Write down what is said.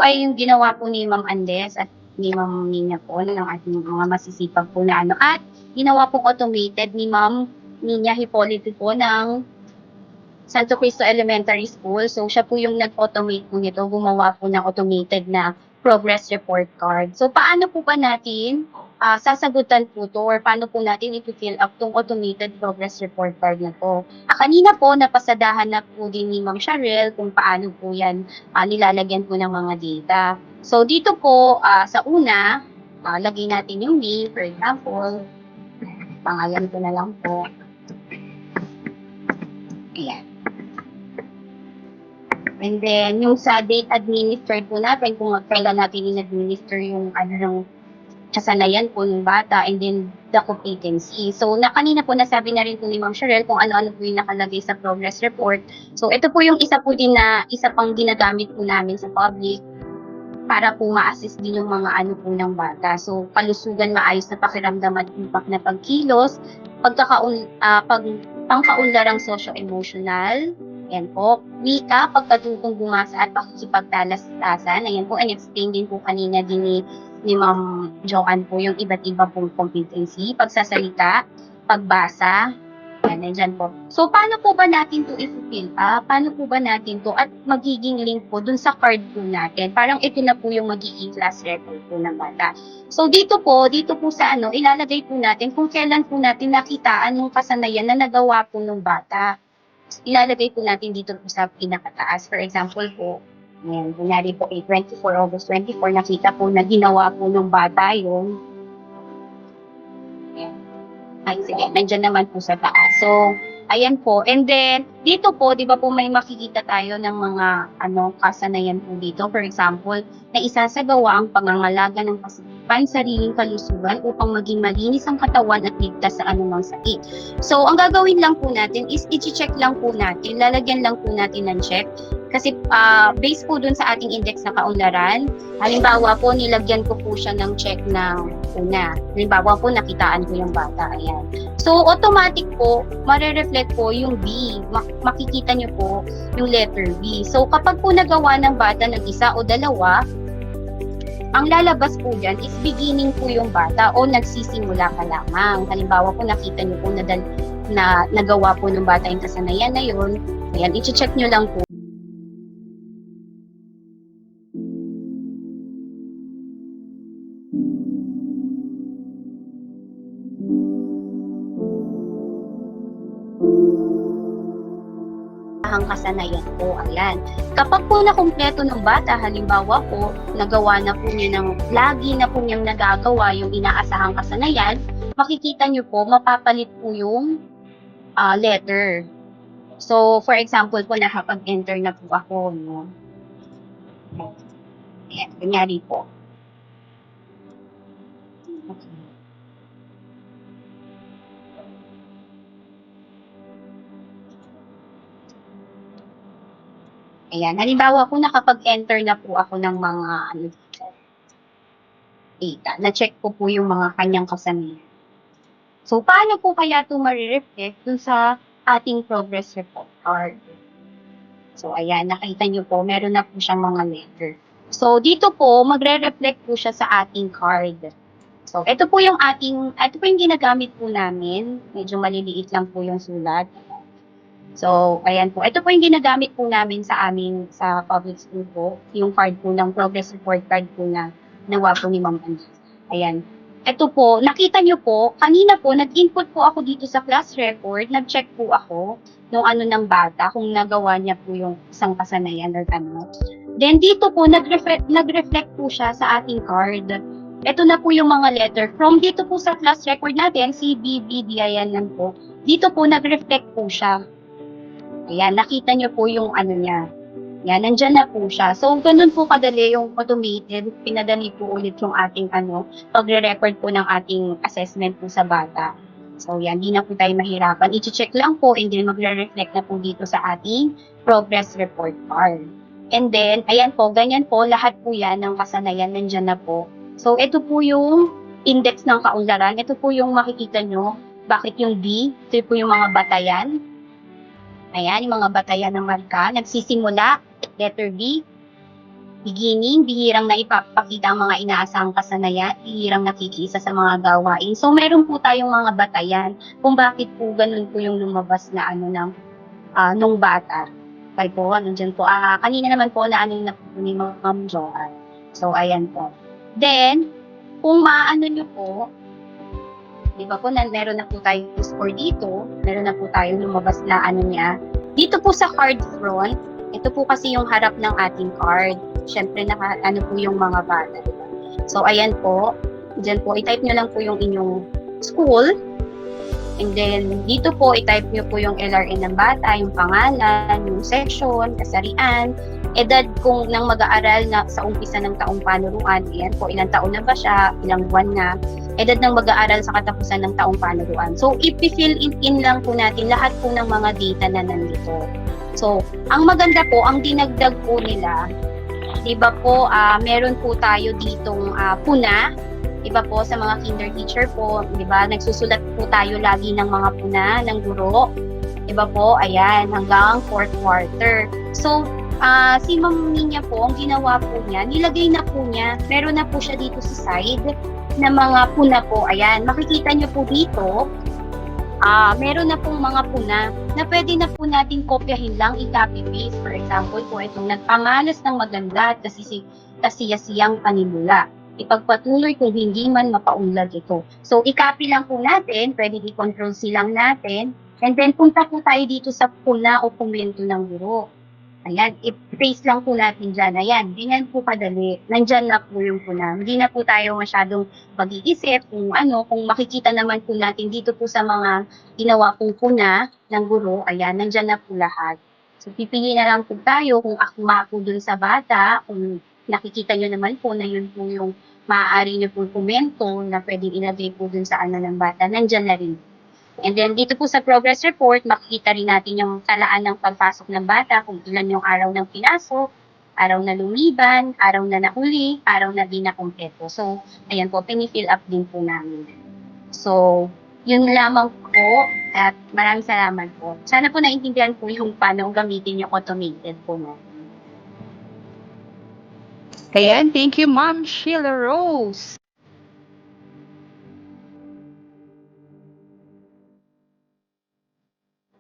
ay yung ginawa po ni Ma'am Andes at ni Ma'am Nina po ng ating mga masisipag po na ano. At ginawa pong automated ni Ma'am Nina Hipolito po ng Santo Cristo Elementary School. So, siya po yung nag-automate po nito, gumawa po ng automated na progress report card. So, paano po ba natin sasagutan po to or paano po natin i-fill up tong automated progress report card na to? Kanina po, napasadahan na po din ni Ma'am Cheryl kung paano po yan nilalagyan po ng mga data. So, dito po, sa una, lagay natin yung name, for example, pangalan ko na lang po. Ayan. And then, yung sa date administered po natin, kung kailan natin in-administer yung yung kasanayan po ng bata, and then the competency. So, kanina po nasabi na rin po ni Ma'am Cheryl kung ano-ano po yung nakalagay sa progress report. So, ito po yung isa pang ginagamit po namin sa public para po ma-assist din yung mga po ng bata. So, kalusugan, maayos na pakiramdam at impact na pagkilos, pangkaunlarang socio-emotional, ayan po, wika, pagkatutong bumasa at pakikipagtalastasan, ayan po, and explain din po kanina din ni Ma'am Joanne po yung iba't iba pong competency, pagsasalita, pagbasa, ayan, nandyan po. So, paano po ba natin to i-fill up? Paano po ba natin to? At magiging link po dun sa card po natin. Parang ito na po yung magiging class record po ng bata. So, dito po sa ilalagay po natin kung kailan po natin nakitaan yung kasanayan na nagawa po ng bata. Ilalagay po natin dito po sa pinakataas. For example po, ayan, kunyari po 24 August 24, nakita po na ginawa po ng bata yung ay, sige, nandyan naman po sa taas. So, ayan po. And then, dito po, di ba po may makikita tayo ng mga kasanayan po dito. For example, na isasagawa ang pangangalaga ng sariling kalusugan upang maging malinis ang katawan at ligtas sa anumang sakit. So, ang gagawin lang po natin is i-check lang po natin, lalagyan lang po natin ng check. Kasi based po dun sa ating index na kaunlaran, halimbawa po, nilagyan ko po siya ng check ng una. Halimbawa po, nakitaan ko yung bata. Ayan. So, automatic po, mare-reflect po yung B. Makikita nyo po yung letter B. So, kapag po nagawa ng bata ng isa o dalawa, ang lalabas po dyan is beginning po yung bata o nagsisimula ka lamang. Halimbawa po, nakita nyo po na nagawa po ng bata yung kasanayan na yun. Ayan, i-check nyo lang po. Ang kasanayan po, ayan. Kapag po nakumpleto ng bata, halimbawa po, nagawa na po niya lagi na po niyang nagagawa yung inaasahang kasanayan, makikita niyo po, mapapalit po yung letter. So, for example po, nakapag-enter na po ako, no? Ayan, kunyari po. Okay. Ayan, halimbawa po nakapag-enter na po ako ng mga data. Na-check ko po yung mga kanyang kasanayan. So, paano po kaya ito ma-reflect dun sa ating progress report card? So, ayan, nakita nyo po, meron na po siyang mga letter. So, dito po, magre-reflect po siya sa ating card. So, ito po yung ginagamit po namin. Medyo maliliit lang po yung sulat. So, ayan po. Ito po yung ginagamit po namin sa public school po. Yung card po ng progress report card po na nawa po ni Ma'am Andy. Ayan. Ito po, nakita nyo po, kanina po, nag-input po ako dito sa class record, nag-check po ako nung ng bata, kung nagawa niya po yung isang kasanayan or ano. Then dito po, nag-reflect po siya sa ating card. Ito na po yung mga letter. From dito po sa class record natin, C, B, B, D, ayan lang po. Dito po, nag-reflect po siya. Ayan, nakita nyo po yung niya. Yan, nandyan na po siya. So, ganun po kadali yung automated. Pinadali po ulit yung ating pagre-record po ng ating assessment po sa bata. So, yan, di na po tayo mahirapan. I-check lang po and then magre-reflect na po dito sa ating progress report card. And then, ayan po, ganyan po, lahat po yan ng kasanayan, nandyan na po. So, ito po yung index ng kaunlaran. Ito po yung makikita nyo. Bakit yung B? Ito po yung mga batayan. Ayan, yung mga batayan ng marka. Nagsisimula, letter B. beginning, bihirang na ipapakita ang mga inaasahang kasanayan, bihirang nakikiisa sa mga gawain. So, meron po tayong mga batayan kung bakit po ganun po yung lumabas na nung bata. Kaya po, dyan po. Kanina naman po na na po ni Ma'am Joanne. So, ayan po. Then, kung maano nyo po, di ba po, meron na po tayong score dito, meron na po tayong lumabas na niya. Dito po sa card front, ito po kasi yung harap ng ating card. Siyempre, po yung mga bata. Diba? So, ayan po. Diyan po, i-type nyo lang po yung inyong school. And then, dito po, i-type nyo po yung LRN ng bata, yung pangalan, yung section, kasarian, edad kung nang mag-aaral na sa umpisa ng taong panuruan. Ayan po, ilang taon na ba siya, ilang buwan na, edad ng mag-aaral sa katapusan ng taong panuruan. So, i-fill in lang po natin lahat po ng mga data na nandito. So, ang maganda po, ang dinagdag po nila, di ba po, meron po tayo ditong puna. Iba po sa mga kinder teacher po, di ba, nagsusulat po tayo lagi ng mga puna ng guro. Iba po, ayan, hanggang 4th quarter. So, si Ma'am Ninya po, ang ginawa po niya, nilagay na po niya, meron na po siya dito sa side na mga puna po. Ayan, makikita niyo po dito, meron na pong mga puna na pwede na po natin kopyahin lang, i-copy paste. For example po, itong nagpamalas ng maganda at kasiyasiyang panimula. Ipagpatuloy kung hindi man mapaunlad ito. So, i-copy lang po natin, pwede i-control C lang natin, and then punta po tayo dito sa puna o komento ng guro. Ayan, i-paste lang po natin dyan. Ayan, ganyan po kadali. Nandyan na po yung puna. Hindi na po tayo masyadong mag-iisip kung kung makikita naman po natin dito po sa mga ginawa pong puna ng guro, ayan, nandyan na po lahat. So, pipili na lang po tayo kung akma po dun sa bata, kung nakikita nyo naman po na yun po yung maaari nyo po komento na pwedeng ilagay po dun sa ng bata, nandyan na rin. And then, dito po sa progress report, makikita rin natin yung talaan ng pagpasok ng bata, kung ilan yung araw ng pinasok, araw na lumiban, araw na nahuli, araw na di nakumpleto. So, ayan po, pinifill up din po namin. So, yun lamang po at maraming salamat po. Sana po naintindihan po yung paano gamitin yung automated po mo. Ayan, thank you, Ma'am Sheila Rose.